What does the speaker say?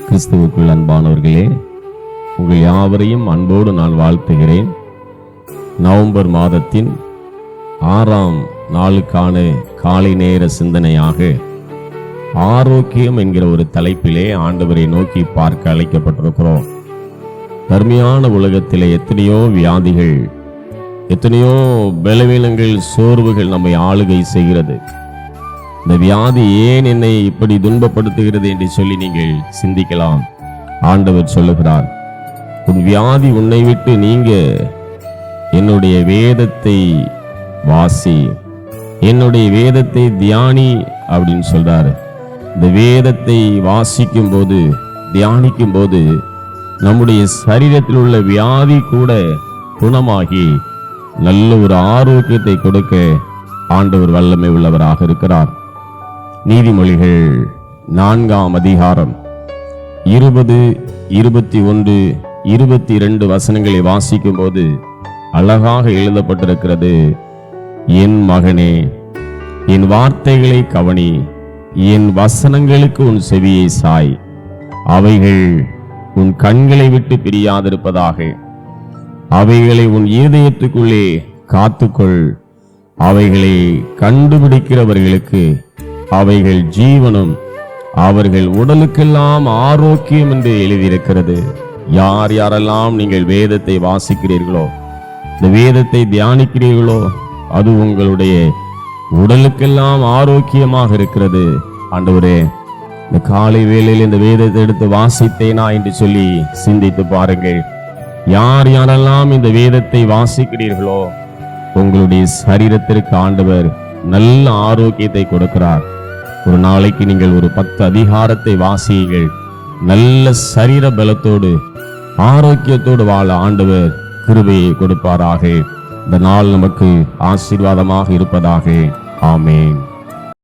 கிறிஸ்துவுக்குள் அன்பானவர்களே, உங்கள் யாவரையும் அன்போடு நான் வாழ்த்துகிறேன். நவம்பர் மாதத்தின் 6ஆம் நாளுக்கான காலை நேர சிந்தனையாக ஆரோக்கியம் என்கிற ஒரு தலைப்பிலே ஆண்டவரை நோக்கி பார்க்க அழைக்கப்பட்டிருக்கிறோம். தர்மியான உலகத்திலே எத்தனையோ வியாதிகள், எத்தனையோ பலவீனங்கள், சோர்வுகள் நம்மை ஆளுகை செய்கிறது. இந்த வியாதி ஏன் என்னை இப்படி துன்பப்படுத்துகிறது என்று சொல்லி நீங்கள் சிந்திக்கலாம். ஆண்டவர் சொல்லுகிறார், உன் வியாதி உன்னை விட்டு நீங்க என்னுடைய வேதத்தை வாசி, என்னுடைய வேதத்தை தியானி அப்படின்னு சொல்றாரு. இந்த வேதத்தை வாசிக்கும் போது, தியானிக்கும் போது நம்முடைய சரீரத்தில் உள்ள வியாதி கூட குணமாகி நல்ல ஒரு ஆரோக்கியத்தை கொடுக்க ஆண்டவர் வல்லமை உள்ளவராக இருக்கிறார். நீதிமொழிகள் 4ஆம் அதிகாரம் 20, 21, 22 வசனங்களை வாசிக்கும் போது அழகாக எழுதப்பட்டிருக்கிறது. என் மகனே, என் வார்த்தைகளை கவனி, என் வசனங்களுக்கு உன் செவியை சாய், அவைகள் உன் கண்களை விட்டு பிரியாதிருப்பதாக, அவைகளை உன் இருதயத்துக்குள்ளே காத்துக்கொள், அவைகளை கண்டுபிடிக்கிறவர்களுக்கு அவைகள் ஜீவனும் அவர்கள் உடலுக்கெல்லாம் ஆரோக்கியம் என்று எழுதியிருக்கிறது. யார் யாரெல்லாம் நீங்கள் வேதத்தை வாசிக்கிறீர்களோ, இந்த வேதத்தை தியானிக்கிறீர்களோ, அது உங்களுடைய உடலுக்கெல்லாம் ஆரோக்கியமாக இருக்கிறது. ஆண்டவரே, இந்த காலை வேளையில் இந்த வேதத்தை எடுத்து வாசித்தேனா என்று சொல்லி சிந்தித்து பாருங்கள். யார் யாரெல்லாம் இந்த வேதத்தை வாசிக்கிறீர்களோ, உங்களுடைய சரீரத்திற்கு ஆண்டவர் நல்ல ஆரோக்கியத்தை கொடுக்கிறார். ஒரு நாளைக்கு நீங்கள் ஒரு 10 அதிகாரத்தை வாசியுங்கள். நல்ல சரீர பலத்தோடு ஆரோக்கியத்தோடு வாழ ஆண்டவர் கிருபையை கொடுப்பாராக. இந்த நாள் நமக்கு ஆசீர்வாதமாக இருப்பதாக. ஆமென்.